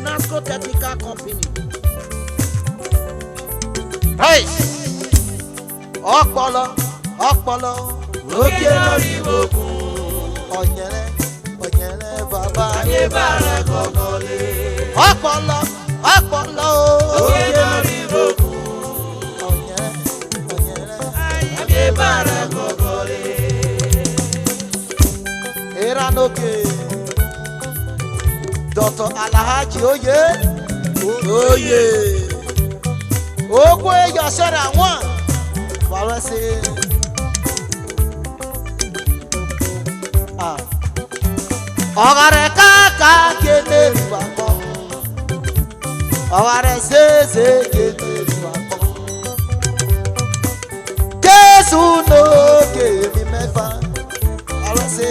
Nasco Technical Company. Hey! Ọpọlọ, ọpọlọ, Òkè lórí òkun. ọ̀yẹ̀rẹ̀, ọ̀yẹ̀rẹ̀ bàbá. Ayé bàrẹ̀ kọ̀kọ̀lé. Ọpọlọ, ọpọlọ, Òkè lórí òkun. ọ̀yẹ̀rẹ̀, ọ̀yẹ̀rẹ̀. Ayé bàrẹ̀ kọ̀kọ̀lé. Eranoke. Dr. Alhaji Oye. Oyè. Ogwe Yosera one. Farasi. Ọ̀gárẹ̀ káàkà kéde ìgbàgbọ́. Ọ̀gárẹ̀ ṣeéṣe kéde ìgbàgbọ́. Jésù n'oge mi mẹ́fà. Farasi.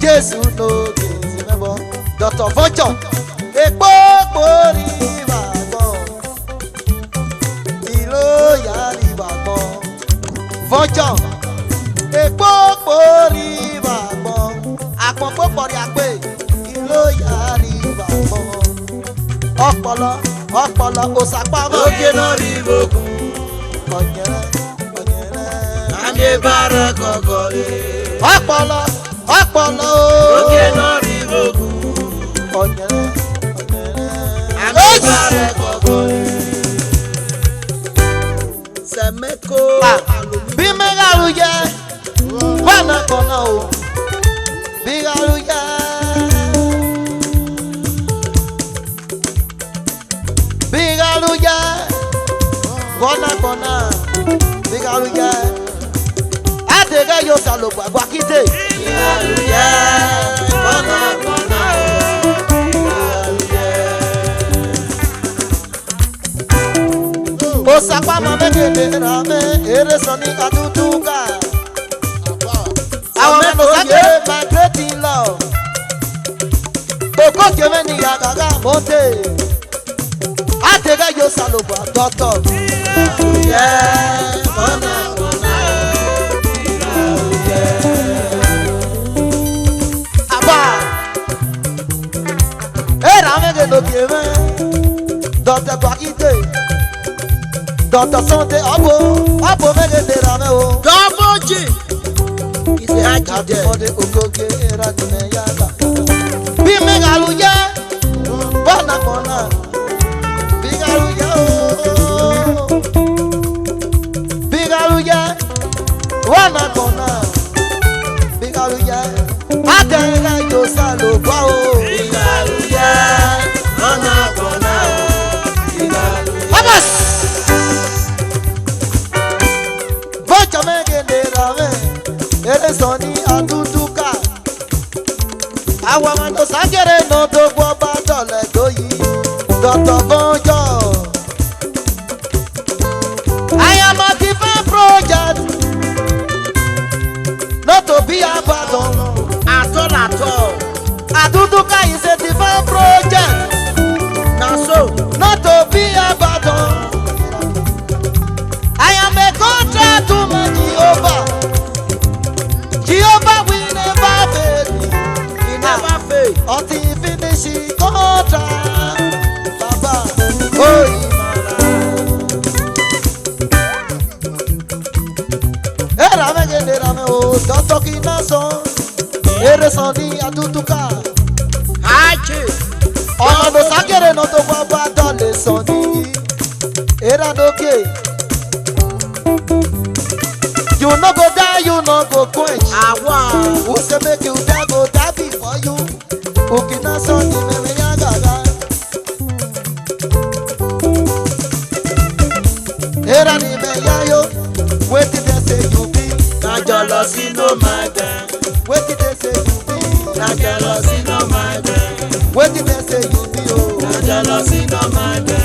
Jésù n'oge mi mẹ́fà. Dr. Vojo. Èpo borí ìgbàgbọ́. Ìlú yàrá ìgbàgbọ́. Vojo. Èpo borí ìgbàgbọ́. Àpọ̀n pọ̀pọ̀ ni àpè. Ìlú yàrá ìgbàgbọ́. Ọpọlọ ọpọlọ òsàpamọ́. Òkè lórí òkun. Ọ̀yẹ̀rẹ̀ ọ̀yẹ̀rẹ̀. Ayé bàrẹ̀ kọ̀kọ̀lé. Ọpọlọ ọpọlọ. Òkè lórí òkun. Ọ̀yẹ̀rẹ̀ ọ̀yẹ̀rẹ̀. Ayé bàrẹ̀ kọ̀kọ̀lé. Sẹ̀mẹ́kò àlùmí. Bí mẹ́gàrú yẹ bọ́nà kọ̀nà o. Bí gàrú yẹ. Bí gàrú yẹ bọ́nà kọ̀nà. Bí gàrú yẹ. Àtẹ̀gẹ́ yóò sàlùgbà gbàkíté. Ìyàlúyẹ bọ́nà bọ́nà o. Ìyàlúyẹ. Osapama megede rame ere soni Aduduka. Àwọn mẹ́nu sákèrè migrate in love. Oko keme ni agaga monte. Àtẹ̀gẹ́ yóò sàlùgbà dọ́tọ̀. Ìyàlúyẹ bọ́nà bọ́nà o. Ìyàlúyẹ. Àbá. Ere amegede keme. Dọ́tẹ̀ gbàkíté. Dọ́tọ̀ Sunday ọ̀bọ̀ megede rame o. Double G. Ìṣe àjì dẹ̀. Ọdẹ ogoge era nínú yàrá. Bí mẹ́gàlú yẹ bọ́nà kọ̀nà. Bí gàlú yẹ ooo. Bí gàlú yẹ bọ́nà kọ̀nà. Bí gàlú yẹ àtẹ̀rẹ́ yóò sálò gbọ́ o. Ìyàlúyẹ bọ́nà bọ́nà o. Ìyàlúyẹ. Vamos! Vojo megede rame ere soni Aduduka. Àwọn ọmọ tó ságẹ̀rẹ̀ náà tó gbọ́ bá dọ̀lẹ̀ tó yí. Dr. Vojo. I am a divine project. Not to be abandoned. Àtọ̀. Aduduka is a divine project. Na so. Not to be abandoned. I am a contract to my Jehovah. Jehovah will never fail me. He never fail. Until he finish his contract. Baba, oh Imara. Era megede rame o, Dr. Kinason. Ere soni Aduduka. Àjì. Ọ̀nà tó ságẹ̀rẹ̀ náà tó gbọ́ bá dọ̀lẹ̀ sọ̀ni. Era lókè. You no go die, you no go quench. Àwa. Who say make you die, go die before you. Ukina sọ̀ni mẹ́rin yá gàgà. Era ni mẹ́yà yo. Wetin dey say you be? Kájọ lọ sínú mẹ́tẹ̀. Wetin dey say you be? Kájọ lọ sínú mẹ́tẹ̀. Wetin dey say you be o? Kájọ lọ sínú mẹ́tẹ̀.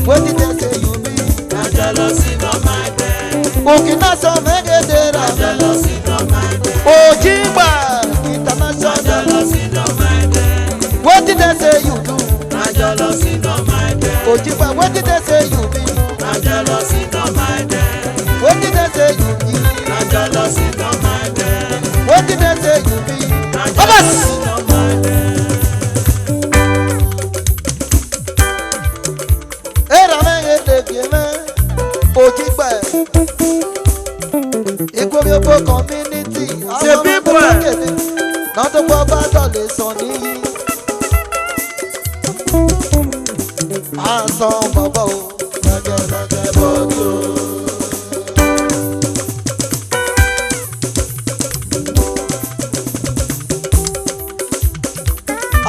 Wetin dey say you be? Kájọ lọ sínú mẹ́tẹ̀. Ukina sọ mẹ́gẹ́dẹ́ rà. Kájọ lọ sínú mẹ́tẹ̀. Ojigba Kájọ international. lọ sínú mẹ́tẹ̀. Wetin dey say you do? Kájọ lọ sínú mẹ́tẹ̀. Ojigba wetin dey say you be? Kájọ lọ sínú mẹ́tẹ̀. Wetin dey say you be? Kájọ lọ sínú mẹ́tẹ̀. Wetin dey say you be? Kájọ lọ sínú mẹ́tẹ̀. lọ́dún bọ́ bá dọ̀lẹ̀ sàn níyì. À ń san bọ̀bọ̀ o, gẹ́gẹ́ bọ́ọ̀dù o.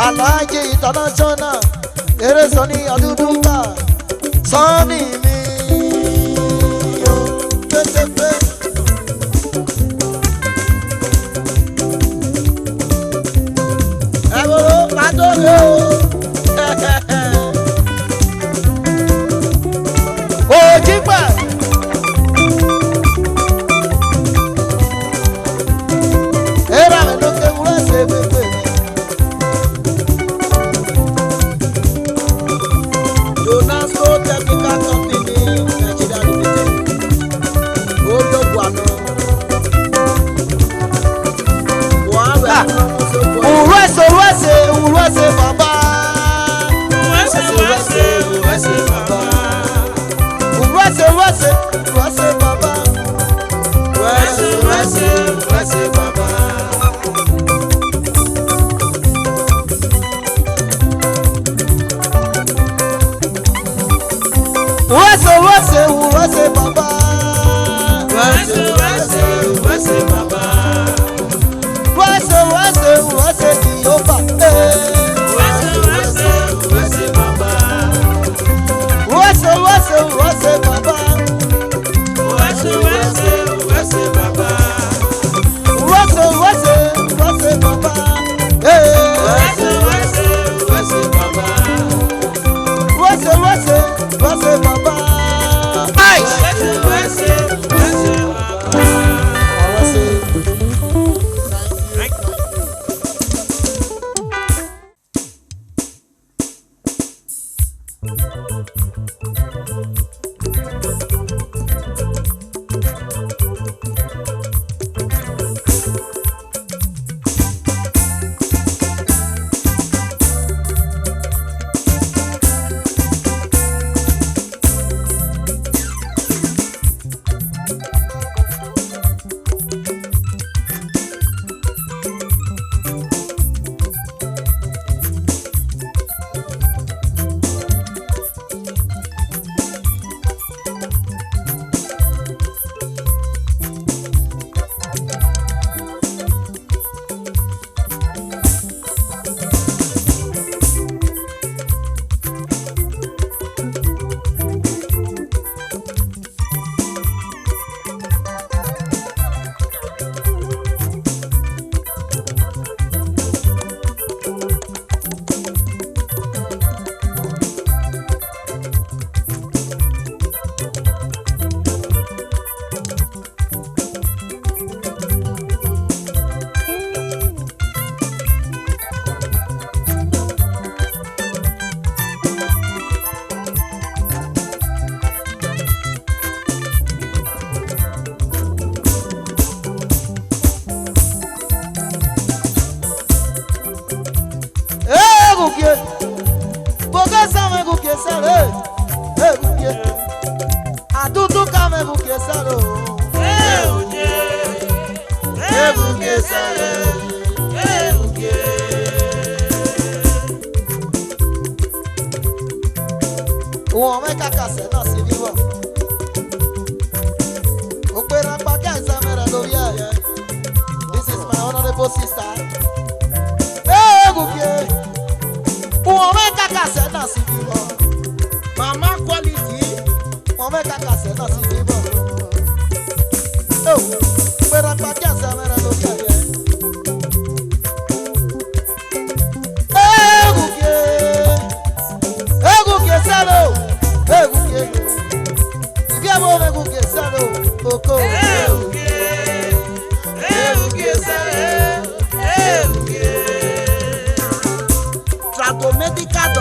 Alhaji international eré sọ ní Aduduka sọ́ọ̀nì mi o pépépé. Ẹ wo pàtó mi o. Òjìgbà. Era mi ló ké wúrẹ́ ṣe pépé. Technical Company Nigeria Limited. Ojo Guano. Urwese baba. Urwese baba. Urwese baba. Urwese baba. Urwese baba. Urwese baba. Urwese Jehovah. Urwese baba. Urwese baba. Urwese baba. Urwese baba. Urwese baba. Aduduka me buke salo. Buke salo. Wọ́n mẹ́ka kàṣẹ́ náà sí níwọ̀. Ó pé rápá kí àìsàn mẹ́rẹ̀ lórí ẹ̀. This is my honourable sister. Buke. Wọ́n mẹ́ka kàṣẹ́ náà sí níwọ̀. Mama quality. Wọ́n mẹ́ka kàṣẹ́ náà sí níwọ̀. Ó pé rápá kí àìsàn mẹ́rẹ̀ lórí ẹ̀. Medical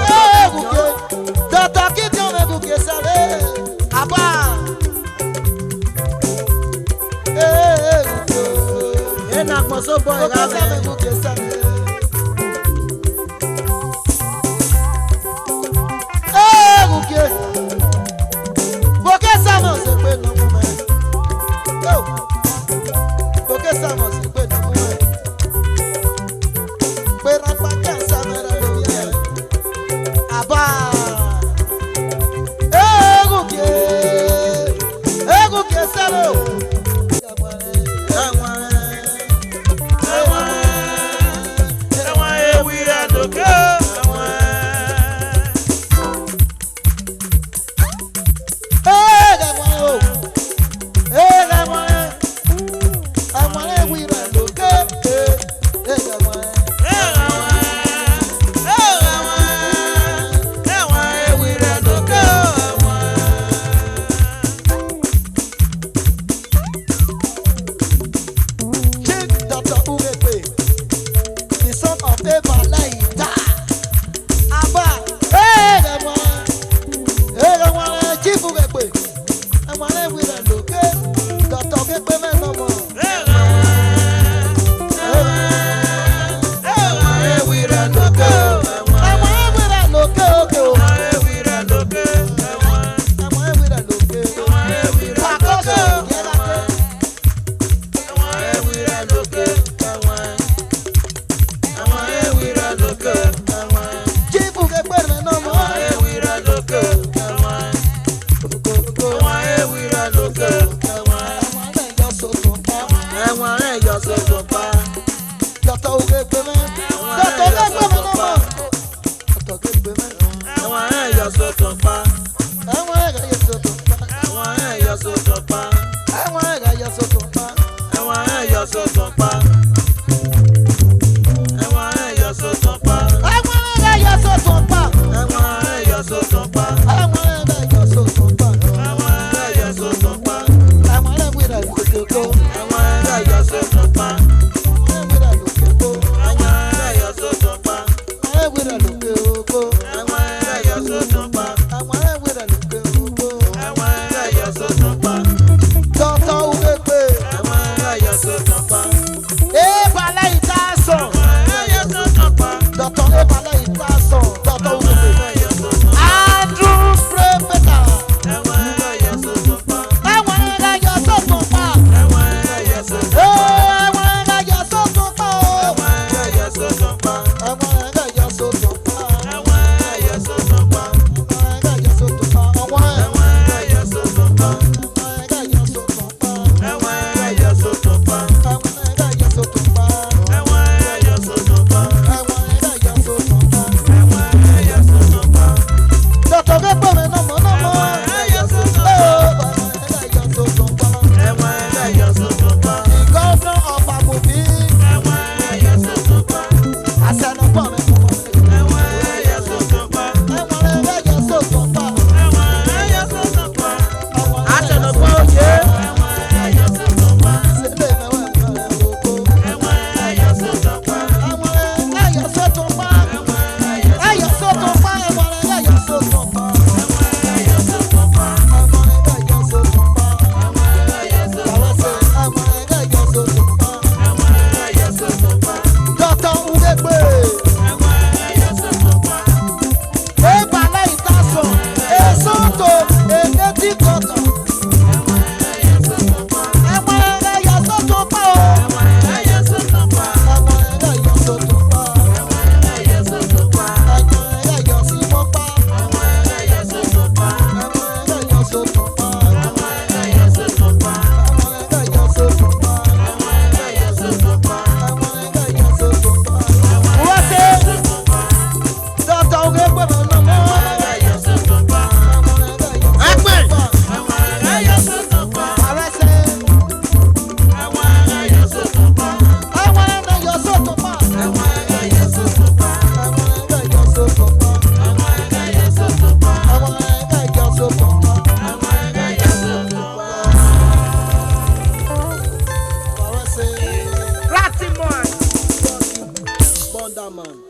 Yeah, man.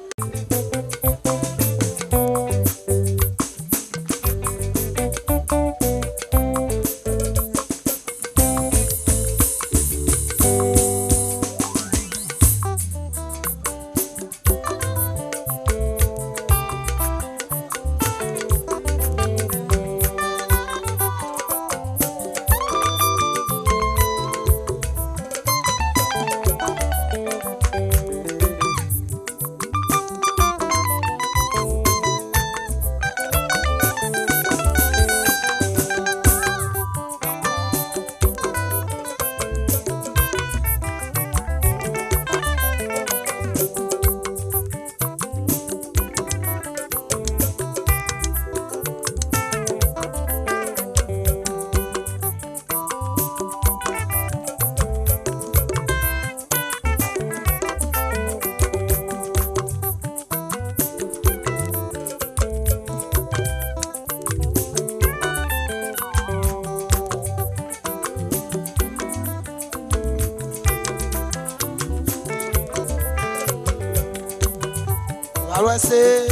I say,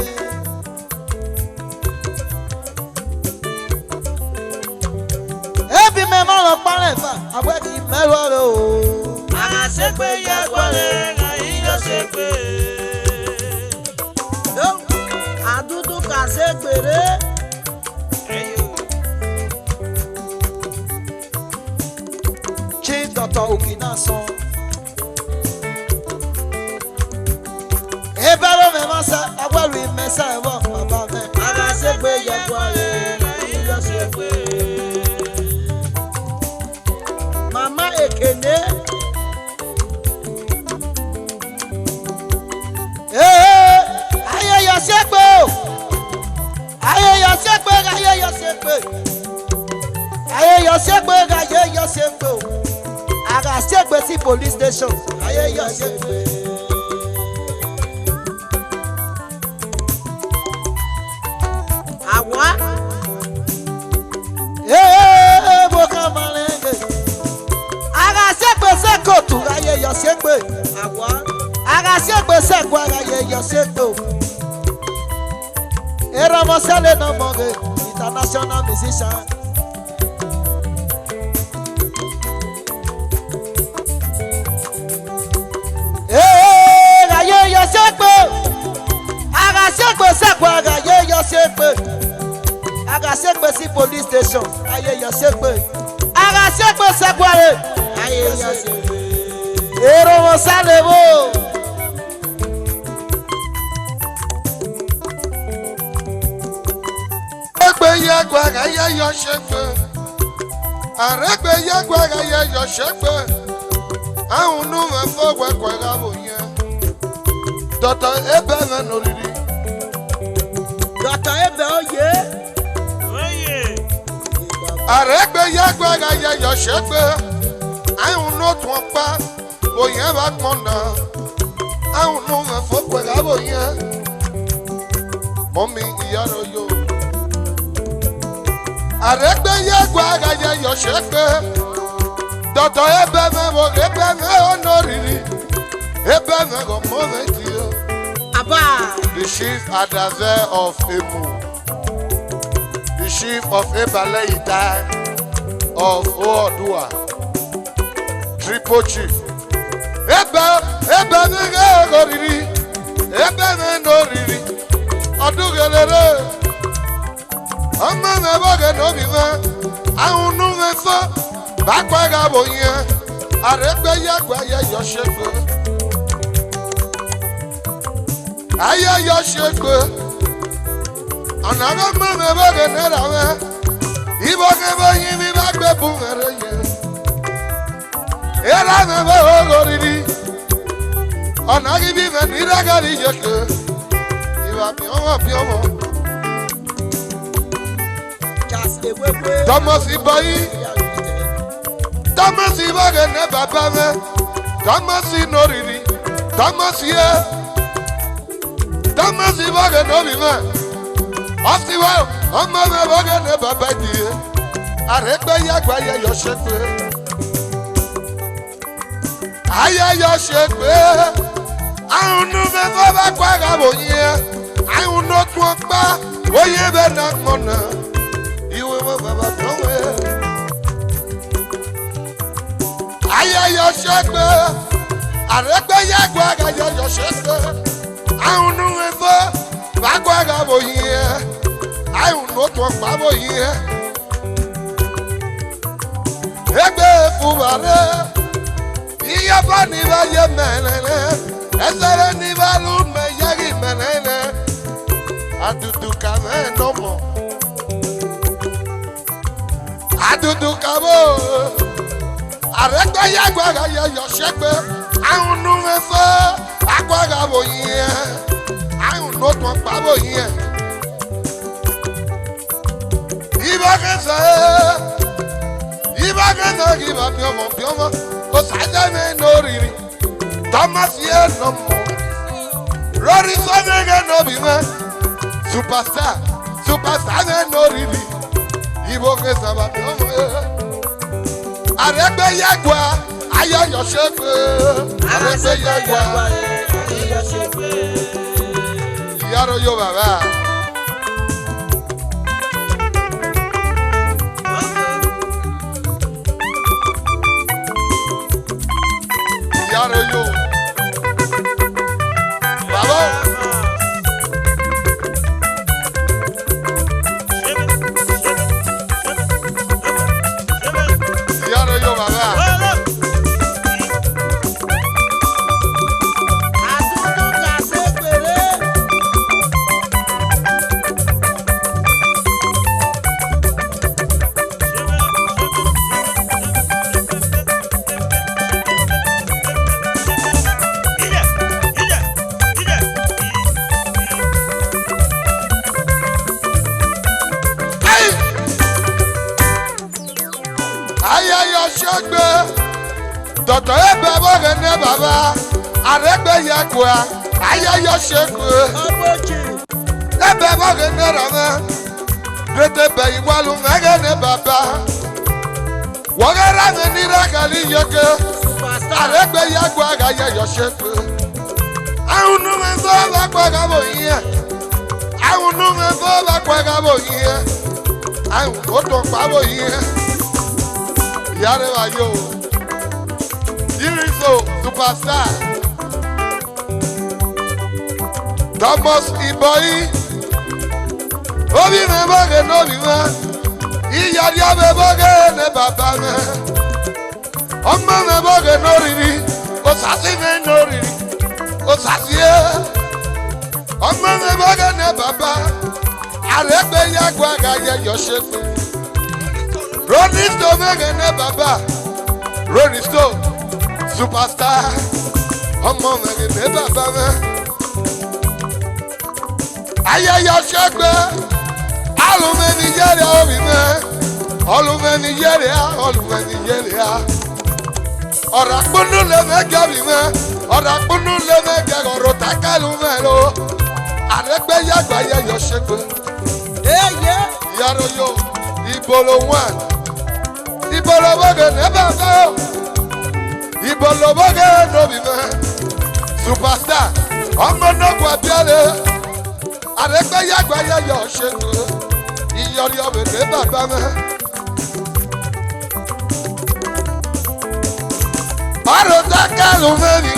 every member of Panama, I work in Meloro. I said, No, Aduduka said, change Dr. Okina song. Ebero me masa agwaru mesa ewo baba me I said, mama ekene aye yo sekpe aye yo sekpe aye yo sekpe aye yo sekpe aye yo sekpe aga sekpe si police station aye yo sekpe. Agua? Boka malenge. Aga sekpe sekotu aye yo sekpe. Agua? Aga sekpe sekwa aye yo sekpe. Era mosale no monge international musician. Aye yo sekpe. Aga sekpe sekwa aye yo sekpe. Aga sekpe si police station aye yo sekpe aga sekpe sekware aye yo sekpe ero mo salebo Aregbe yagwa aye yo sekpe Aregbe yagwa aye yo sekpe Ahunu me fogwe kwega boye Dr. Ebe me noriri Dr. Ebe oye Aregbe yagwa aye yo sekpe Ahunu twapa boye ba kpona Ahunu me fogwe ga boye Mommy iyaro yo Aregbe yagwa aye yo sekpe Dr. Ebe me bo Ebe me honoriri Ebe me go moment yo aba The chief Adaze of Emu The chief of Ebaleita of Oodua Triple chief Ebe me go riri Ebe me no riri Odugelere Ama me boge no mi me Ahunu me fo Bakwa ga boye Aregbe yagwa aye yo sekpe Aye yo sekpe Anaga me boge ne ra me Ibo ke boye mi bagbe bungere ye Era me bo riri Anagi bi me ni raga ri yeke Iba mi omo just ewewe Thomas Ibayi Thomas Ibayi ne baba me Thomas no riri Thomas ye Thomas Ibayi no bi me Osiwa Omo me boge ne baba die Aregbe yagwa aye yo sekpe Aye yo sekpe Ahunu me fo ba boye. I will not walk back. Oh, you better not mona. You will never know it. I your shepherd. I reckon Yagwaga, your shepherd. I don't know if Bagwaga boye. I will not walk back boye. Ebe fubare. Iya bani ba ye menene. Ezere ni ba lu me yagi menene. Aduduka me no mo. Aduduka bo. Arekwa yagwaga ye yo shepe. Ahunu me fa. Agwaga bo ye. Ahunu no to pa bo ye. Iba kesa. Iba kesa iba piomo. Osada me no riri. Thomas ye no mo. Rory Sonega no be man. Superstar me no riri. Ibo ke saba piomo. Aregbe yagwa ayo yo shepe. Aregbe yagwa ayo shepe. Yaro yo baba. Yaro yo. Baba. Yaro yo baba. Aduduka segbere. Ayayo shogbe. Toto ebe boge ne baba. Aregbe yakwa. Ayayo shogbe. Obochi. Ebe boge ne rama. Grete be iwalu mege ne baba. Wogera ne nira kali yoke. Superstar. Aregbe yakwa ga yayo shogbe. Ahunu me so ba kwa ga boye. Ahunu me so ba kwa ga boye. Ahunu to pa boye. Yare wa yo. Iriso superstar. Thomas Iboyi. Obi me boge no bi ma. Iyari abe boge ne baba me. Ọmọ me boge no riri. Osasi me no riri. Osasi e. Ọmọ me boge ne baba. Aregbe yagwa ga ye yo shefe. Rolling Stone mege ne baba. Rolling Stone superstar. Ọmọ mege ne baba me. Ayẹyẹ ṣẹgbẹ. Alume Nigeria obi me. Olume Nigeria. Ọ̀rọ̀ àpònú lè mẹ́gẹ́ bi me. Ọ̀rọ̀ àpònú lè mẹ́gẹ́ ọ̀rọ̀ takalu me lo. Aregbe yagba ayẹyẹ ṣẹgbẹ. Eye. Yaro yo. Ibolo one. Ibolo boge ne baba. Ibolo boge no bi me. Superstar. Ọmọ no gwa biale. Aregbe yagba yayo shego. Iyori obe ne baba me. Oro takalu me ni.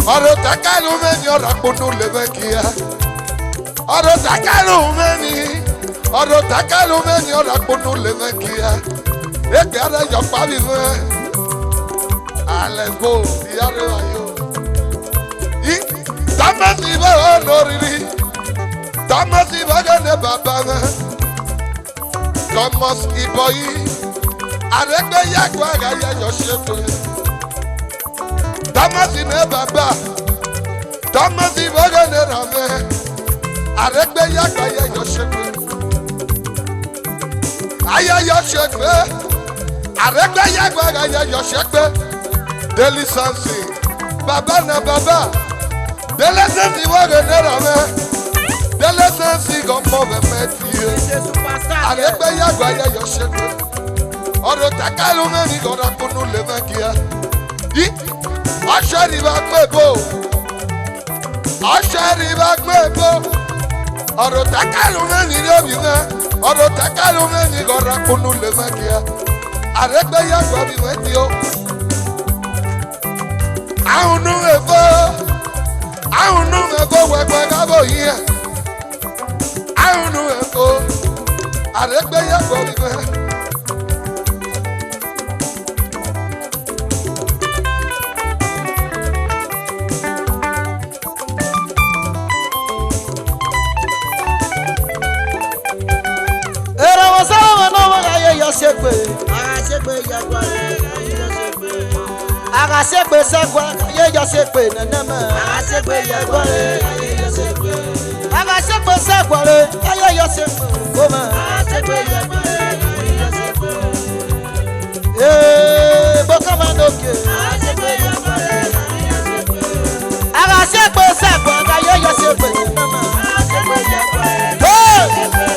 Oro takalu me ni ora kunu le me kia. Oro takalu me ni. Ọ̀rọ̀ takalu mẹ́ni ọ̀rọ̀ akpọ̀nù lè mẹ́ kíá. Eke ara yọ kpabi mẹ́. Alẹ́ go yàrá wa yó. Tamasi bẹ́ ọ̀ lóriri. Tamasi bẹ́ kẹ́ ne bàbá mẹ́. Thomas Iboyi. Aregbe yàgbọ́ àgàyẹ yọ ṣètò. Tamasi ne bàbá. Tamasi bẹ́ kẹ́ ne rà mẹ́. Aregbe yàgbọ́ àgàyẹ yọ ṣètò. Ayẹyẹ ṣẹgbẹ. Aregbe yàgbọ́ àgàyẹ yọ ṣẹgbẹ. Deli Sansi. Baba na baba. Dele Sansi wọ́gẹ̀ nẹ́rọ̀ mẹ́. Dele Sansi gọ́mọ mẹ́mẹ́ tiye. Aregbe yàgbọ́ àgàyẹ yọ ṣẹgbẹ. Ọ̀rọ̀ takalu mẹ́ni gọ́dọ̀ kunu lè mẹ́ kíá. Ọ̀ṣẹ́ ni bá pè bò. Ọ̀ṣẹ́rì bá gbé epo. Ọ̀rọ̀ tẹ́kẹ̀lú mẹ́ni ní obìnrin. Ọ̀rọ̀ tẹ́kẹ̀lú mẹ́ni lọ́ra kúnú lè má kíá. Àrẹ́gbẹ́yàgbọ́ obìnrin tí ó. Àhùnú èfó. Àhùnú èfó wẹ̀gbẹ́ kábọ̀ yìí. Àhùnú èfó. Àrẹ́gbẹ́yàgbọ́ obìnrin. Segbe, Agasegbe yagwa segbe. agasegbe segwa, ye yo segbe neneme. Agasegbe yagwa segbe. Agasegbe segwa, ye yo segbe goma. Agasegbe yagwa segbe. Bokama noke. Agasegbe yagwa segbe. Agasegbe segwa, ye yo segbe neneme. Agasegbe yagwa segbe.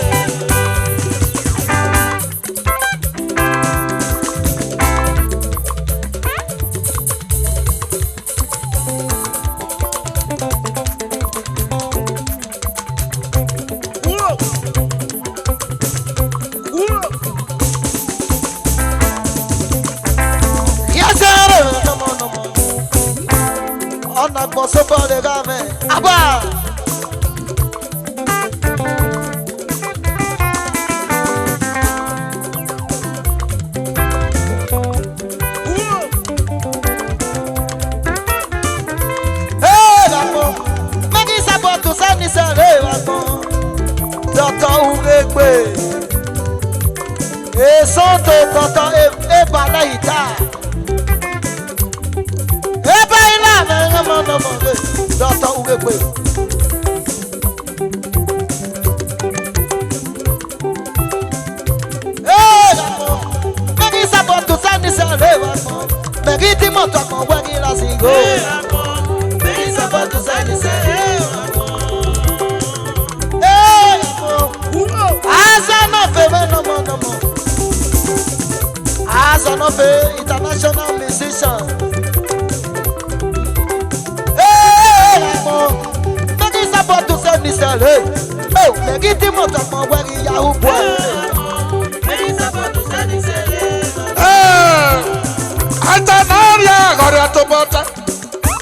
Somebody got me. Abba. Hey, Lamo. Magi support to send this away, Lamo. Doctor Ugekwe. Santo Doctor Ebalaita. Doctor Ugekwe. Hey, maybe support to send this away. Maybe the motor can work in as he go. Maybe support to send this away. Hey, as an of no more. As an of international musician. To send this away. Oh, they get him out of my way. Yahoo boy. Atanaria agora to bota.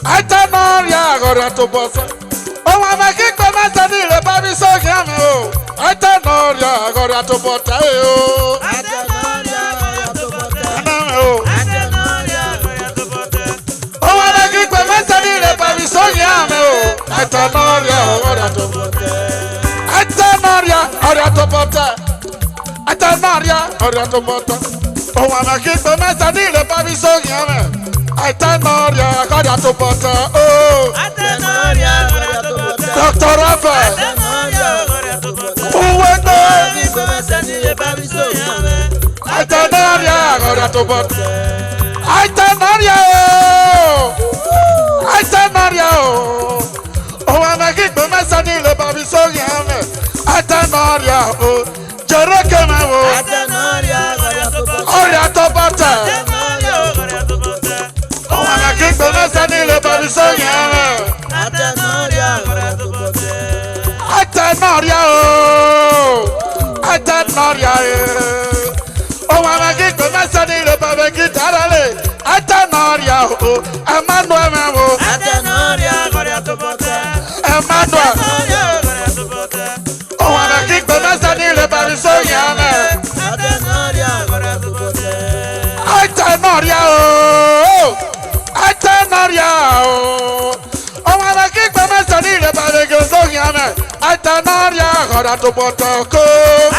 Atanaria agora to bota. Oh, mama que começa de levar me sogame o. Atanaria agora to bota eu. Atanaria agora to bota. Atanaria agora to bota. Oh, mama que começa de levar me sogame o. Atanaria agora to bota. Atanaria agora to bota. Atanaria agora to bota. Oh, mama que começa de levar me sogame. Atanaria agora to bota. Oh, Atanaria agora to bota. Dr. Rafael. Atanaria agora to bota. Uwendo. Agi começa de levar me sogame. Atanaria agora to bota. Atanaria. Atanaria. Oh, mama que começa de levar me sogame. Atanaria. Oh, Jerekeme o. Atanaria agora to bota. Olha to bota. Atanaria agora to bota. Oh, mama que começa de levar me sogame. Atanaria agora to bota. Atanaria o. Atanaria. Oh, mama que começa de levar me guitarra. Atanaria o. Emmanuel o. Atanaria agora to bota. Emmanuel. Atanaria agora to bota. Oh, mama que começa de levar me sogame. Atanaria agora to bota. Atanaria o. Atanaria o. Oh, mama que começa de levar me sogame. Atanaria agora to bota.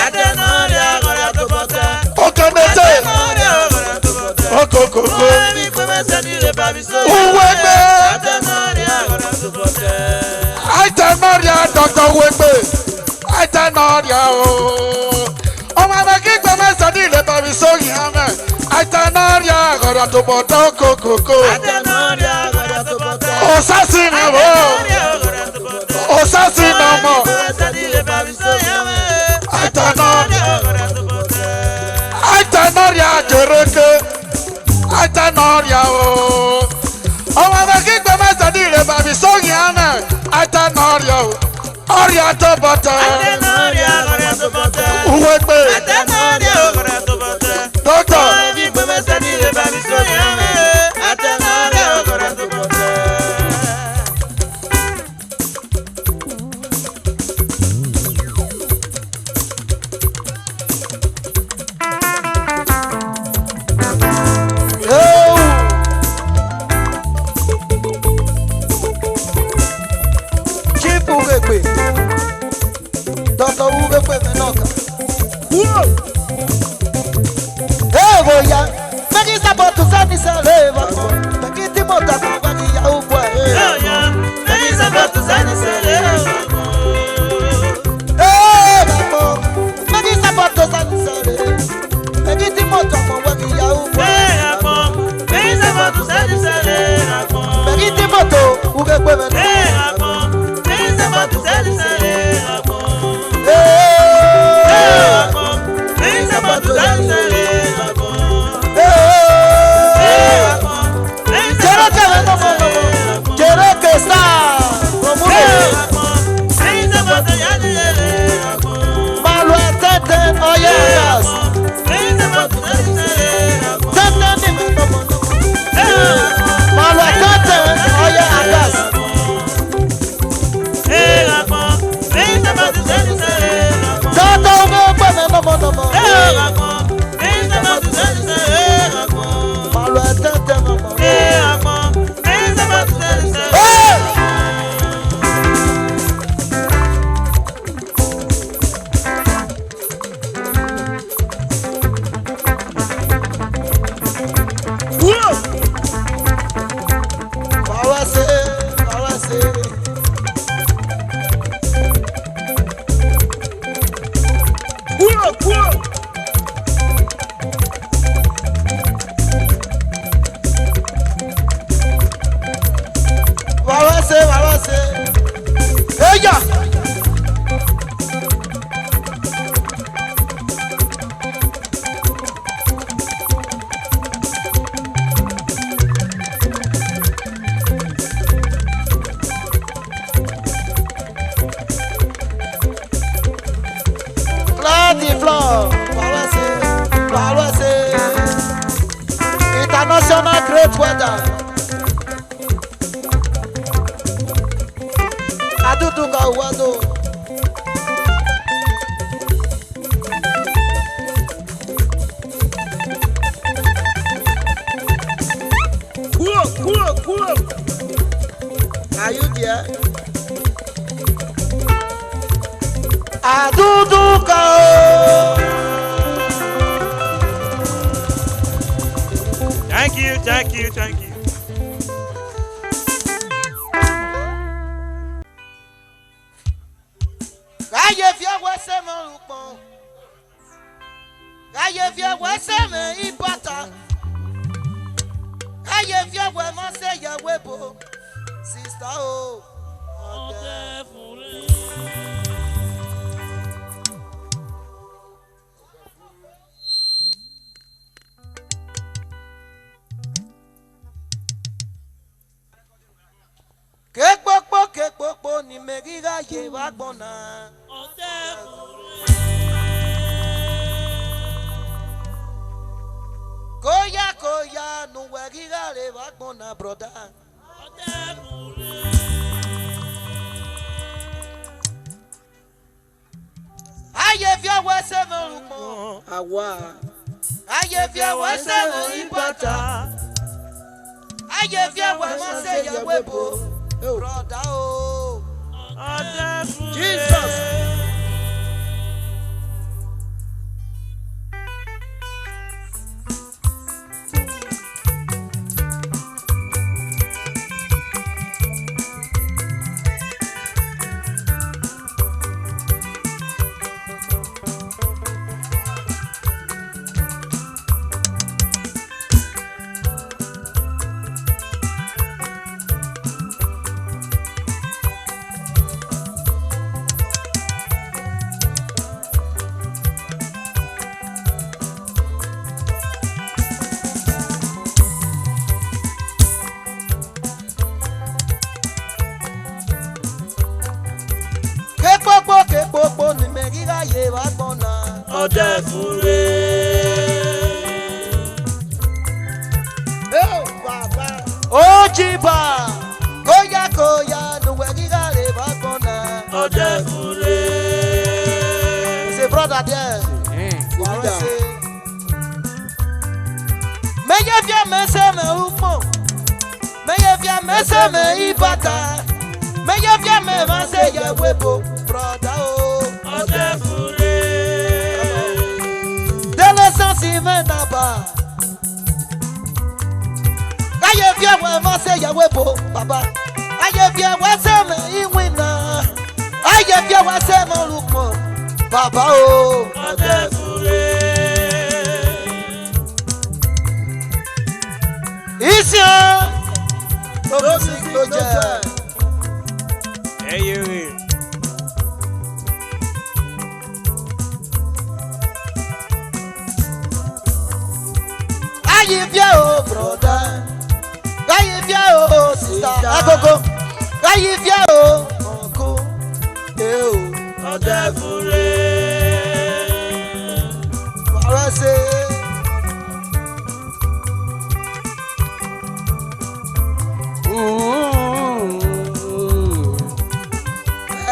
Atanaria agora to bota. O canete. Atanaria agora to bota. O coco. Agi começa de levar me sogame. Uwegbe. Atanaria agora to bota. Atanaria Dr. Wegbe. Atanaria o. Oh, mama que começa de levar me sogame. Atanaria agora to bota. O coco. Atanaria agora to bota. O assassino. Atanaria agora to bota. O assassino. Agi começa de levar me sogame. Atanaria. Agora to bota. Atanaria Jereke. Atanaria o. Oh, mama que começa de levar me sogame. Ugekwe. Dr. Ugekwe Menoka. Hey, boya. Magi sabotu sani saleva. Magi timota magi ya ubwa. Magi sabotu sani saleva. Hey, babo. Magi sabotu sani saleva. Magi timota magi ya ubwa. Magi sabotu sani saleva. Magi timota Ugekwe Menoka. Magi sabotu sani saleva. Magi sabotu sani saleva. International great weather. Aduduka wado. Cool. Are you there? Aduduka. Thank you. Gaye via waseme upon. Gaye via waseme ipata. Gaye via wemase ya webo. Sister oh. Kekpokpo ni megiga ye wagbona. Koya no wegiga le wagbona brother. Aye via waseme lumo. Awa. Aye via waseme ipata. Aye via wemase ya webo. Brother, oh, Jesus. Kekpokpo ni megiga ye wagbona. Odefure. Baba. Ojiba. Koya no wegiga le wagbona. Odefure. Say brother there. Meye via mese me upo. Meye via mese me ibata. Meye via me mase ye webo brother oh ọdẹ fure. délé sansi mẹ́nàbà káyé fi ẹ̀wọ̀ ẹ̀mọ́ ṣe yẹ webo bàbá ayé fi ẹ̀wọ̀ ṣe mẹ́ ìwìn náà ayé fi ẹ̀wọ̀ ṣe mọ́ olùpọ̀ bàbá o ọdẹ fure. ìsìn ló sì ló jẹ. ẹyẹ rè. Ayi fia o broda, ayi fia o sista, agogo, ayi fia o uncle, o ọdẹ fure. wàrà ṣe.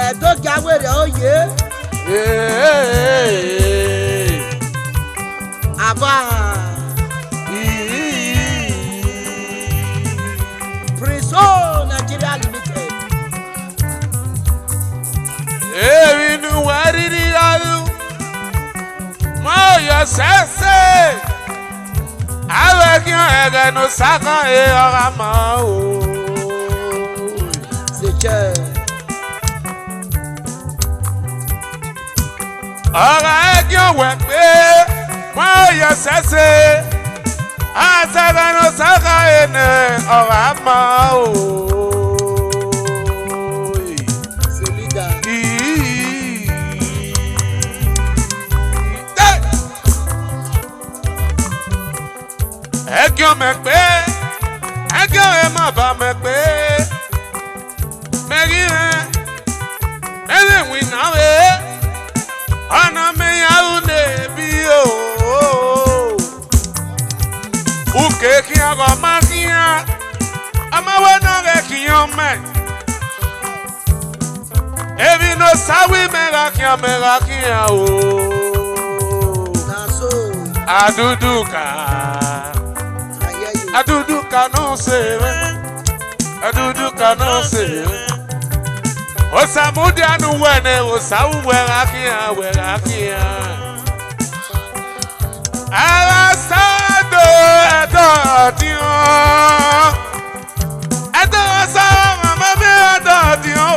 Ẹ̀dọ́gà wẹ̀rẹ̀ oyè. Àbá. Prince O Nigeria Limited. Èrìnù wà rírí ọdún, mọ yọ sẹ́sẹ́, àwọn kí wọ́n ẹ̀gẹ̀nù sákàn ẹ̀ ọ̀rá mọ́ o. Ṣèjẹ́. Ọ̀rá ẹ̀gí ọ̀wẹ̀ pé mọ yọ sẹ́sẹ́, àtẹ̀gẹ̀nù sákàn ẹ̀ nẹ̀ ọ̀rá mọ́ o. Solida. Ẹ̀gí ọ̀mẹ̀ pé ẹ̀gí ọ̀rẹ́ má bà mẹ́ pé mẹ́rí rẹ̀ ẹ̀rẹ̀wìn náà rẹ̀ ọ̀nà mẹ́yàwó lè bí o. Uke kí ọkọ̀ má kí yẹn ọmọwé náà rẹ̀ kí yẹn mẹ́. Èmi ló sáwí mẹ́ra kí yẹn o. Naso. Aduduka. Aduduka no sewe, Aduduka no sewe. Osamudi anu wene, osawu werakia. Arasado edo dio, edo sawa mama mi edo dio.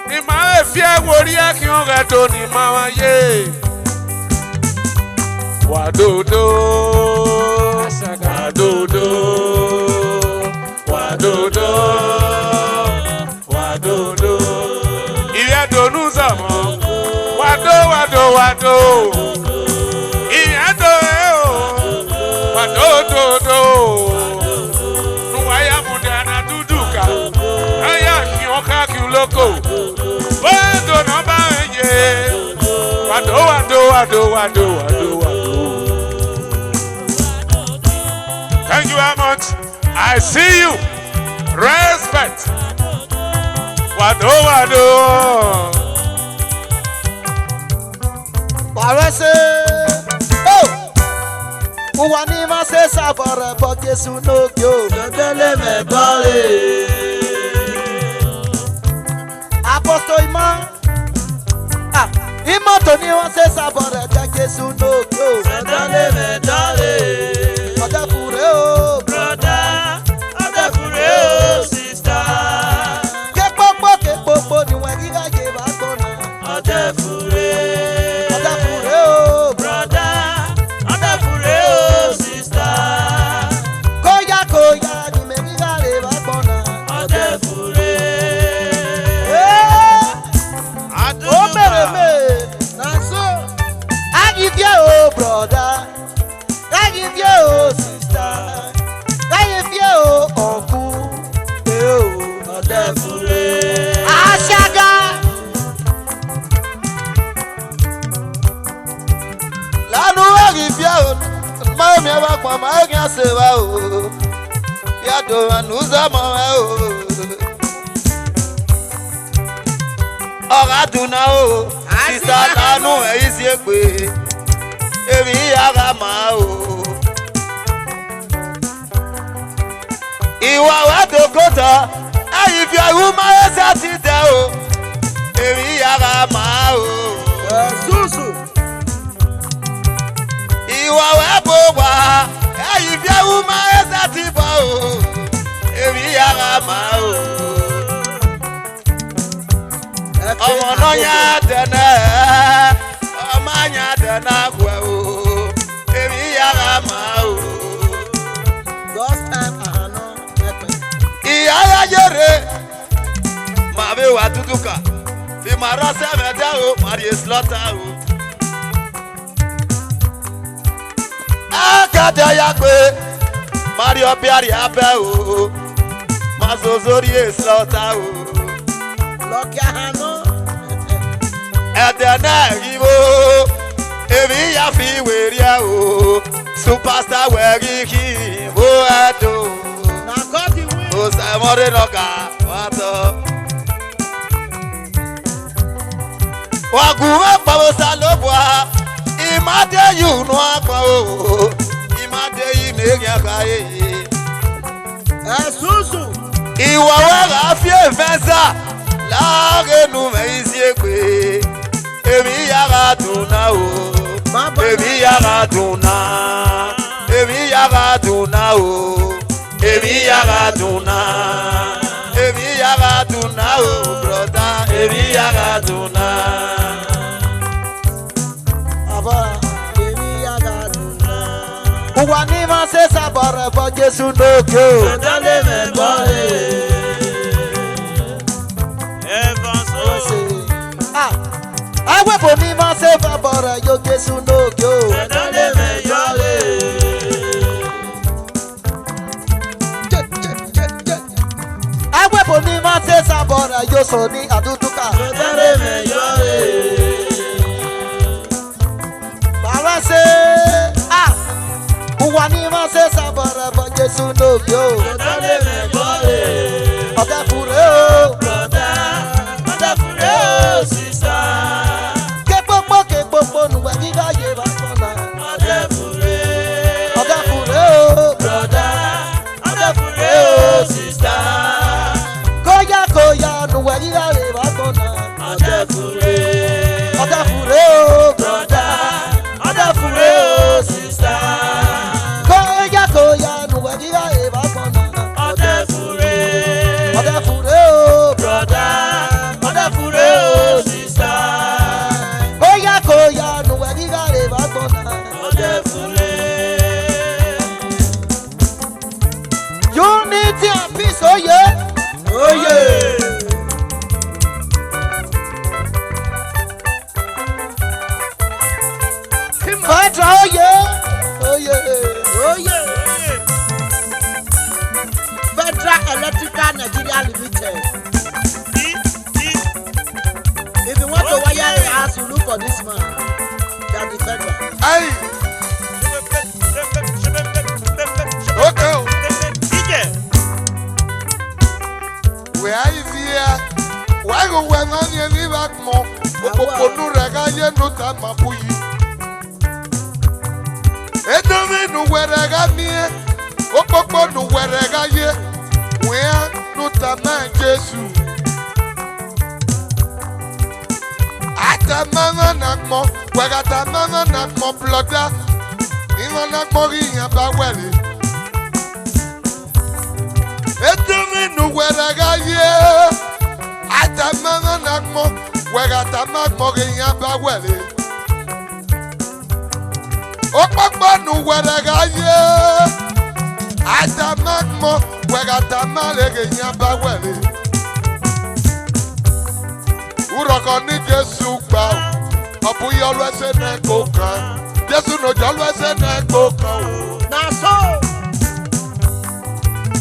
Ni ma efie wori akion redo ni mama ye. Wadodo. Wadodo, wadodo, wadodo. Ìyẹn dònú sọ̀mọ́. Wado. Ìyẹn dòwe o. Wadododo. Nuwaya mudana Aduduka. Ẹyà kí wọ́n káàkiri lóko. Wado nọ́mbà ẹ̀yẹ. Wado. Thank you very much. I see you. Respect. Wado. Wàrà ṣe. Mo wà ní máa ṣe sábọ̀rẹ̀ bọ́ Jésù lókè o. Gbẹ̀gbẹ̀lẹ̀ mẹ́bọ̀lẹ̀. Apọ́sítọ̀ ìmọ̀. Ìmọ̀ tó ní wọ́n ṣe sábọ̀rẹ̀ jẹ́ Jésù lókè o. Gbẹ̀gbẹ̀lẹ̀ mẹ́dọ̀lẹ̀. Ọ̀dẹ fure o. Broda, ọdẹ fure o sista. Képópó ni wọ́n gíga jẹ bá gbọ́nà. Ọdẹ fure. Ọ̀dẹ fure o. Broda, ọdẹ fure o sista. Kóyá ni mẹ́ gíga rẹ̀ bá gbọ́nà. Ọdẹ fure. Ó mèrè Naso. Agídíẹ̀ o broda. Agídíẹ̀ o sista. Agídíẹ̀ o ọ̀kú. Ọdẹ fure. Aṣága. Lánàá wẹ̀rì fíà o. Mọ́ mi ẹ bá pọ̀ mọ́ ẹ̀gìn àṣẹ wa o. Yàtọ̀ ànú sọ́mọ́ ẹ o. Ọ̀rá dùnà o. Sísá lánàá ẹ̀yìn sí èpè. Èmi yàrá máa o. Ìwà wa tó kó tán. Ẹ̀yìn fi ẹ̀rú máa ń ṣe ti tẹ̀ o. Omononya dene, omanya dena kwe o, emi yagama o. God's time ahano epe. Iyaya jere, mabe wa Aduduka, fi marose meda o, mari slaughter o. Akada yagbe, mari obiari abe o, mazozori slaughter o. Loki ahano. Edena iwo, emi ya fi weria o, superstar weri ki o edo. Na God the win. O se more noka wato. Wagume pa o salobwa, imade yu no apa o, imade ime yaka e. Susu. Iwo wa fie fensa, la genu me isi ekwe. Emi yaga tuna o, emi yaga tuna, emi yaga tuna o, emi yaga tuna, emi yaga tuna o, brother, emi yaga tuna. Aba emi yaga tuna. Uwa ni ma se sabore bo Jesu no kyo. Dale me bore. Awe boni ma se favore yo Jesu no kyo. Dale me yole. Awe boni ma se sabore yo so ni Aduduka. Dale me yole. Baba se uwa ni ma se sabore bo Jesu no kyo. Dale me yole. Oga fure o. Brother, fure o, sister. Ke popo nu wa giga ye ba sona. Brother, fure. Oga fure o. Brother, fure o, sister. Koya nu wa giga ye ba sona. Brother, fure. Oga fure o. Brother, fure o, sister. Koya nu wa giga ye ba sona. Brother, fure. Oga fure o. Brother, fure o, sister. Koya nu wa giga ye ba sona. Brother, fure. Unity and peace, oh yeah. Oh yeah. Fatra, oh yeah. Oh yeah. Oh yeah. Federal Electrical Nigeria Limited. If you want to wire your house, you look for this man. That the federal. Aye. Okay. Where are you here? Why go when I need back more? Oponu rega ye no ta mapuyi. Edomi nu werega mie. Oponu werega ye. Where no ta man Jesu. Ata mama nakmo, wegata mama nakmo bloda. Ima nakmo riyan ba wele. Edomi nu werega ye. Ata mama nakmo, wegata nakmo riyan ba wele. Opakpa nu werega ye. Ata nakmo, wegata male riyan ba wele. Uroko ni Jesu gba o. Obu yo lo se na ko kan. Jesu no jo lo se na ko kan o. Na so.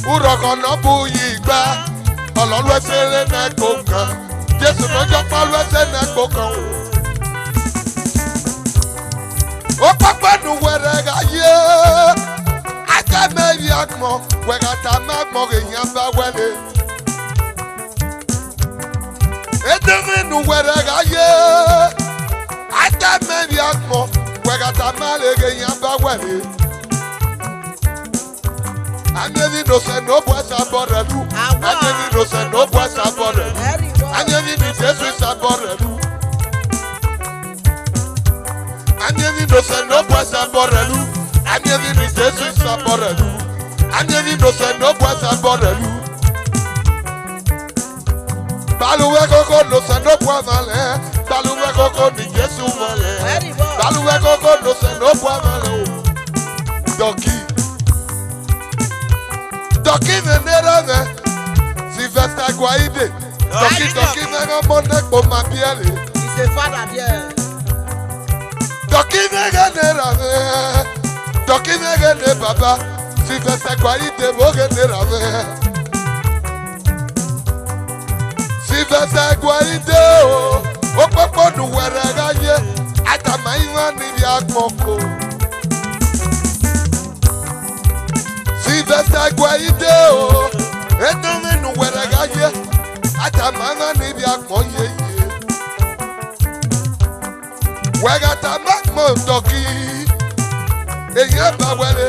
Uroko no bu yi gba. Olo lo se na ko kan. Jesu no jo pa lo se na ko kan o. O papa nu were ga ye. Ata me yi akmo, we ga ta ma mo ge yan ba wele. Edemi nu werega ye. Ata me yakmo, wegata malege yamba wele. Anyeni no se no boisa borelu. Anyeni no se no boisa borelu. Anyeni ni Jesu sa borelu. Anyeni no se no boisa borelu. Anyeni ni Jesu sa borelu. Anyeni no se no boisa borelu. Baluwe koko no se no pwa male. Baluwe koko ni Jesu male. Baluwe koko no se no pwa male. Doki. Doki venera me. Si vesta guaide. Doki venga monne po ma piele. C'est father bien. Doki venera me. Doki venga baba. Si vesta guaide mo venera me. Si vesta guaide o. O popo nu were gaye. Atama iwa ni bi akoko. Si vesta guaide o. Etome nu were gaye. Atama iwa ni bi akoko ye. Wegata makmo doki. Eye ba wele.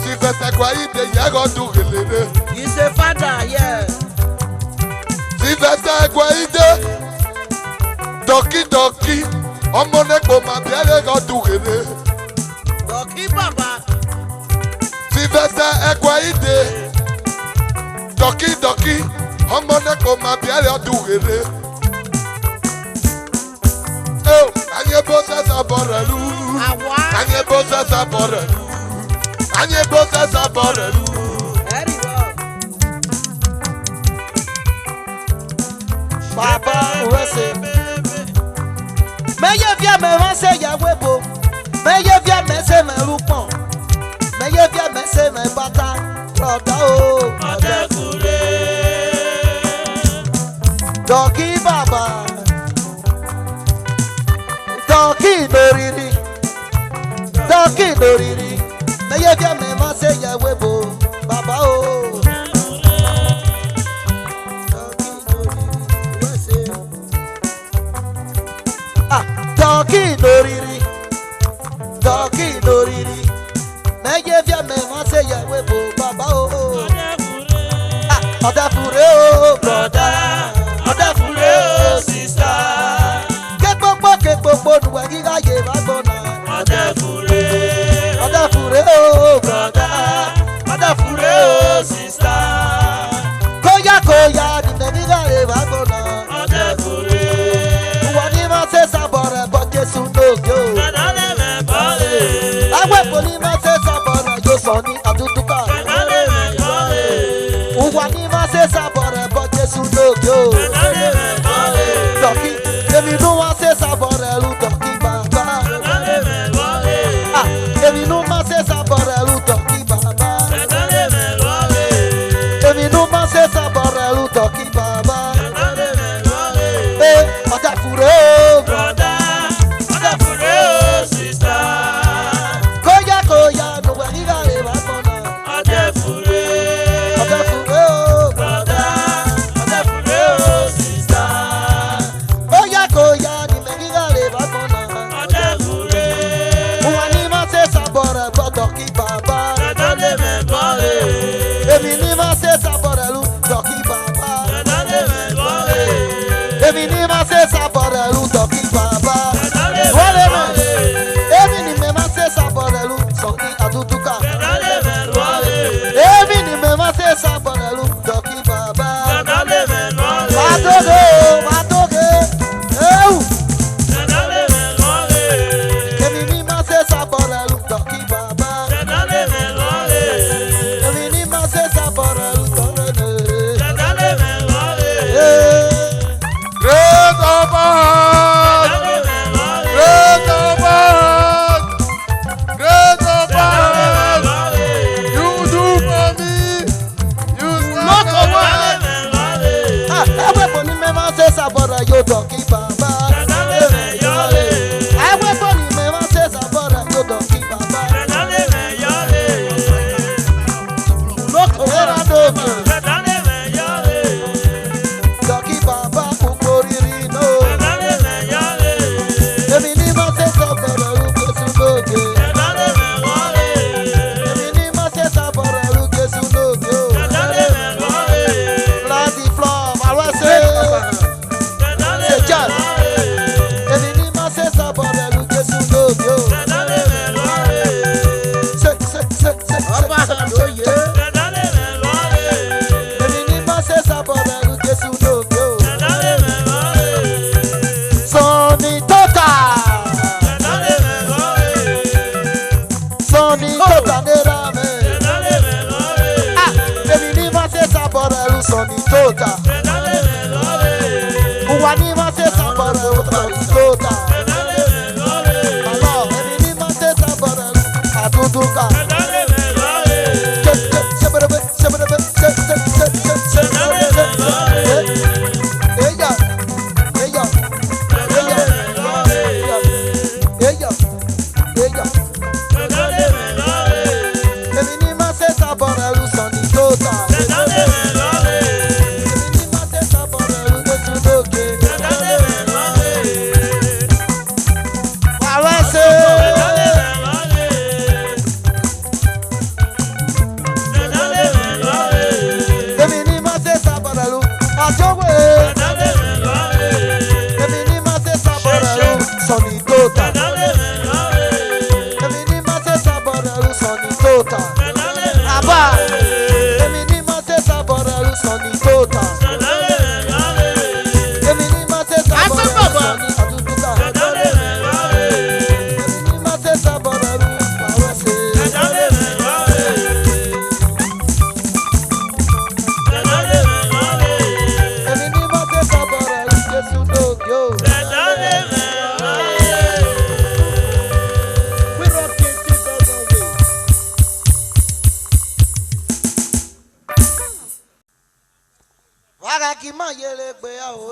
Si vesta guaide yago du gelele. He's a father, yeah. Si vesta guaide. Doki. Ọmọ nekpo ma biele go du gele. Doki Baba. Si vesta guaide. Doki. Ọmọ nekpo ma biele du gele. Oh, anye bosa saborelu. Anye bosa saborelu. Anye bosa saborelu. Very well. Baba wese. Meye via me wanse ya webo. Meye via me se me rupon. Meye via me se me bata. Roda o. Doki Baba. Doki loriri. Meye via me wanse ya webo. Baba o. Doki loriri. Meye via me wanse ya webo. Baba o. Odafure o brother. Odafure o sister. Kekpokpo nuwe giga ye bagbona. Odafure o brother. Odafure o sister. Koya ni me giga ye bagbona. Wani ma se sabore bo Jesu n'oge o. Awe poli ma se sabore yo so ni Aduduka. Wani ma se sabore bo Jesu n'oge o. Doki, emi nu wa se sabore lu doki baba. Emi nu ma se sabore lu doki baba. Emi nu ma se sabore lu doki baba. Odafure o brother. Odafure o sister. Koya nuwe giga ye bagbona. Odafure o brother. Odafure o sister. Koya ni me giga ye bagbona. Wani ma se sabore bo doki baba. Emi ni ma se sabore lu doki baba. Emi ni ma se sabore lu doki baba. Wale me. Emi ni me ma se sabore lu doki Aduduka. Emi ni me ma se sabore lu doki baba. Matoge. Emi ni ma se sabore lu doki baba. Emi ni ma se sabore lu doki Great Oban! Great Oban! Great Oban! You do for me! You stand for me! Ewe boni me ma se sabora yo doki baba. Ewe boni me ma se sabora yo doki baba. Loko era doki. Doki baba ukoriri no. Emi ni ma se sabora lu kesu noge. Emi ni ma se sabora lu kesu noge. Bloody floor, I was say. C'est John.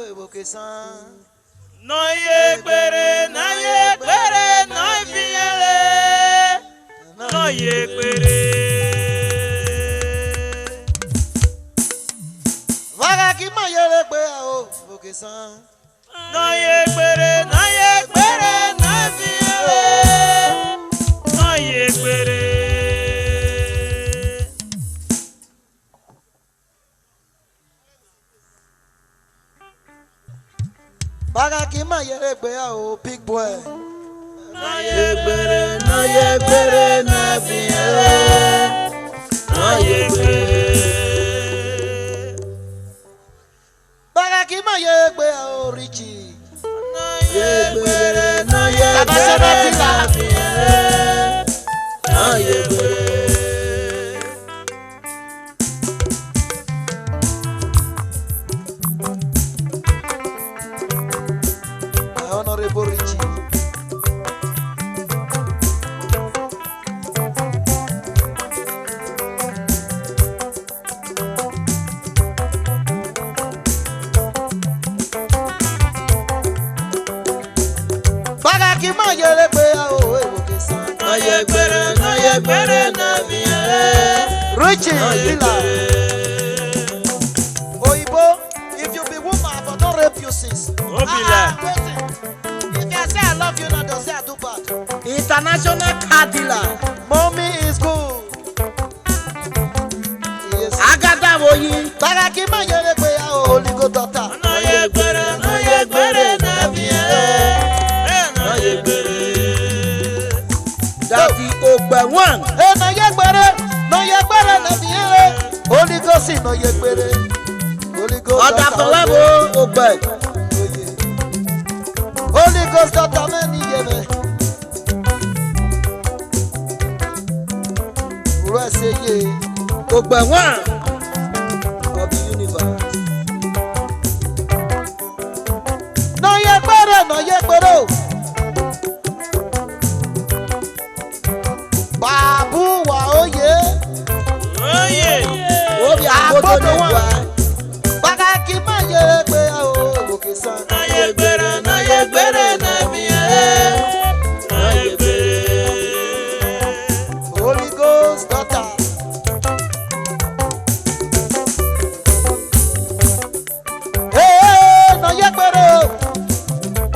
evoke san. No ye kwere, no ye kwere, no fiele. No ye kwere. Vaga ki ma yele pe o evoke san. No ye kwere, no ye kwere, no fiele. No ye kwere. Vaga ki ma yele pe o big boy. No ye kwere, no ye kwere, no fiele. No ye kwere. Vaga ki ma yele pe o Richie. No ye kwere, no ye kwere, no fiele. No ye kwere. Honorable Richie. Baga ki ma yele pe o evoke san. No ye kwere, no ye kwere, no fiele. Richie No ye Dila. kwere. Oyibo, if you be woman but don't rape you sis. Obila. Waiting. If I say I love you now, don't say I do bad. International car dealer. Mommy is good. Yes. Agada woyi. Baga ki ma yele pe o Holy Ghost daughter. No ye kwere, no ye kwere, no fiele. No ye kwere. Dati ogbe one. No yegbere na biere. Holy Ghost no yegbere. Holy Ghost Oda fọlẹ́bù ogbe. Holy Ghost daughter many yeme. Uro se ye. Ogbe one of the universe. No yegbere o. Babu wa oye. Oye. Obi agodo Agodo ni one. wa. Baga ki ma yegbe o oke san. No ye kwere, no ye kwere, no fiele. No ye kwere. Holy Ghost daughter. Hey, no yegbere o.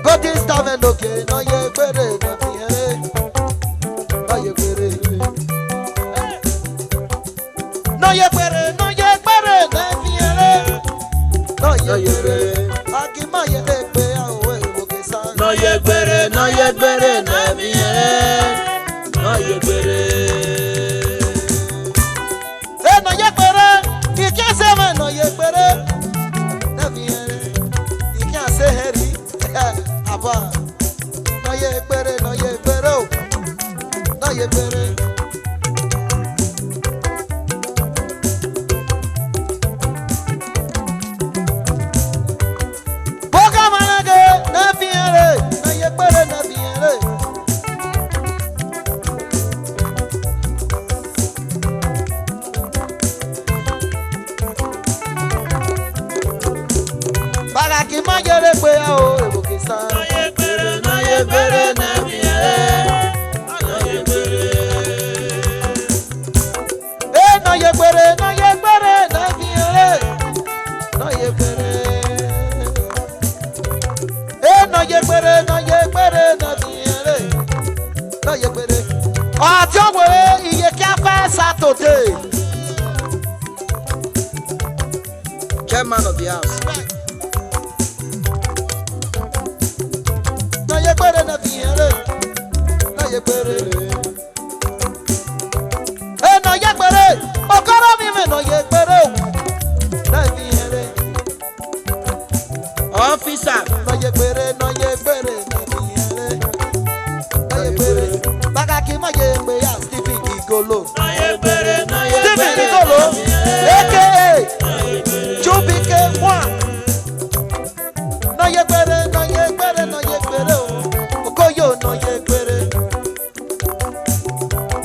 God is time okay, no yegbere no fiere. No yegbere. No yegbere, no yegbere no fiere. No yegbere. Agima yelegbe awo ewoke san. No ye kwere, no ye kwere, no fiele. No ye kwere. No yegbere, you can't say man no yegbere. No fiere. You can't say heri. Aba. No yegbere, no yegbere o. No yegbere. Boga manage na fiere. No yegbere na fiere. Baga ki ma yere pe o evoke san. No ye kwere, no ye kwere, no fiele. No ye kwere. No yegbere, no yegbere na fiere. No yegbere. No yegbere, no yegbere na fiere. No yegbere. Ati ogbe iye ki a fẹ́ Saturday. Chairman of the house. No yegbere na fiere. No yegbere. No yegbere. Okoro mi me no yegbere o. Na fiere. Officer. No yegbere, no yegbere na fiere. No yegbere. Baga ki ma yegbe ya Stephen Igolo. No ye kwere, no ye Stephen kwere, Igolo. no fiele. AKA No ye kwere. Chubike one. No yegbere, no yegbere, no yegbere o. Okoyo no yegbere.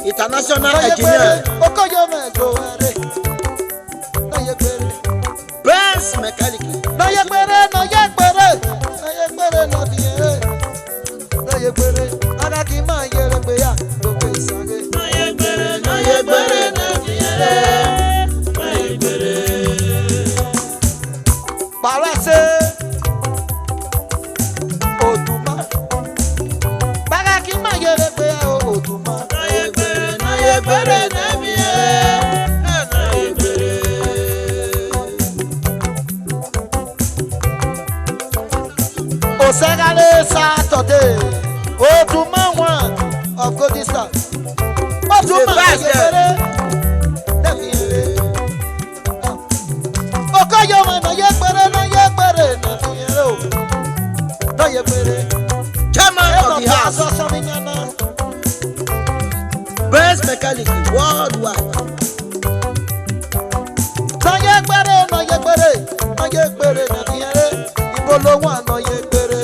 International No yegbere. engineer. Okoyo me Saturday. Otuma one of Golden Star. Otuma yebere. Okoyoma no yebere no yebere no yero. No yebere. Chairman of the house. Best mechanic worldwide. No yebere no yebere no yebere no yero. Ibolo one no yebere.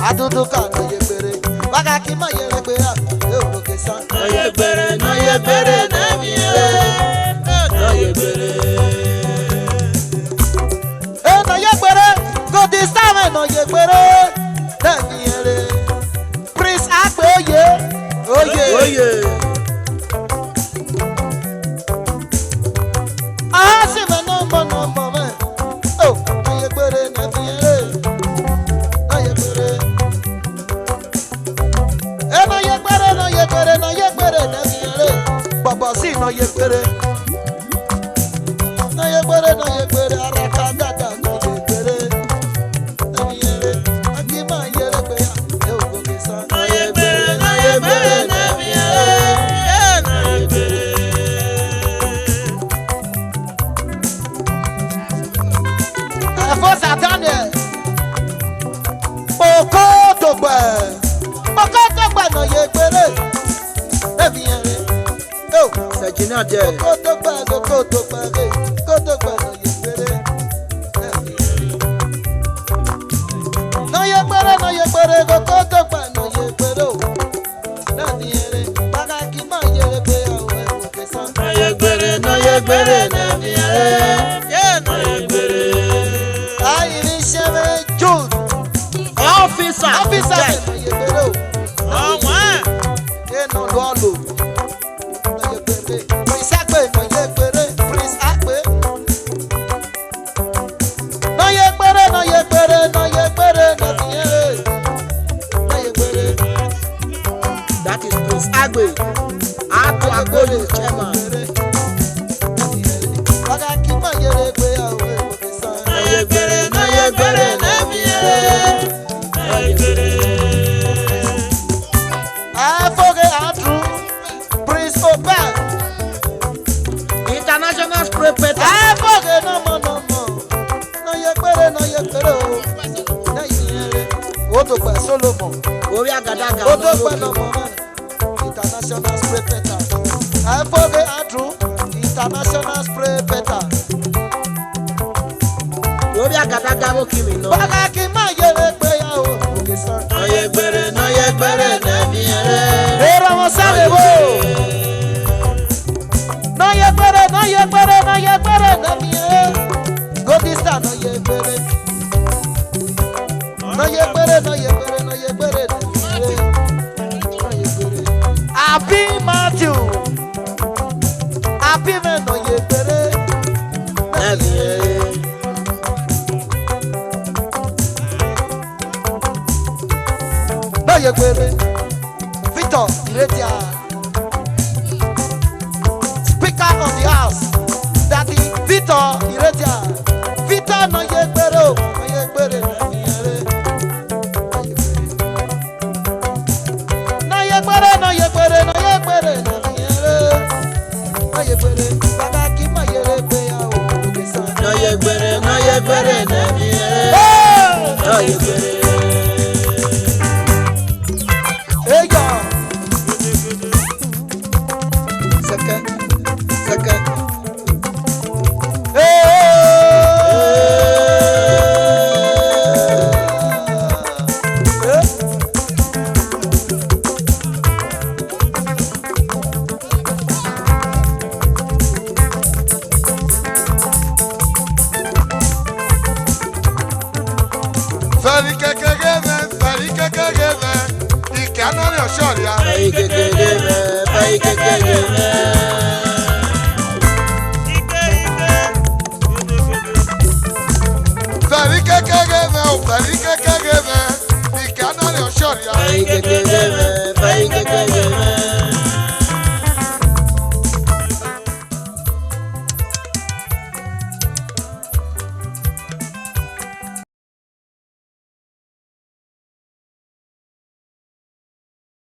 Aduduka no yebere, wakaki ma yebere, euro kesa. No yebere na miere, no yebere. No yebere, go this time no yebere, na miere. Prince Akbe oye. Ah, si me no mo. Oh, no yebere na miere. No yebere na miere. Baba si no yebere. No yebere araka dada no yebere. Na miere. Akima yere pe ya. E o go kesa. No yebere na miere, no yebere. Afo Daniel. Oko togbe no yebere. Na miere. Oh, Sajina there. oko togbe no yebere. No yebere go togbe no yebere. Na miere. Baka ki ma yere pe ya o e go kesa. No yebere na miere, no yebere. Ayiri shebe Jude. Officer. No yebere. Oh, wow. No lolo. No yebere. Prince Akbe no yebere. Prince Akbe. No yebere. No miere. No yebere. That is Prince Agbe. Agbe chairman. Baka ki ma yere pe ya o e go kesa. No yebere na miere, no yebere. I forget Andrew. Prince Opal. International spray painter. I forget no more. No yebere. No yere. Odogba Solomon. Ori agadaga. Odogba no more. International spray painter. I forget Andrew. International spray painter. Ori agadaga mo kimi no. Baka ki ma yere pe ya o oge san. No yebere na miere. Era mo sare bo. No yebere na miere. Go this time no yebere. No yebere na miere. No yebere. Happy Matthew. Happy man no yebere. Na miere. No yebere. Victor Iretia. Speaker of the house. Daddy Victor Iretia. Victor no yebere. No yebere na miere. No yebere na miere. No yebere. Baba ki ma yere pe ya o oge san. No yebere na miere, no yebere. Eyo. Second. Very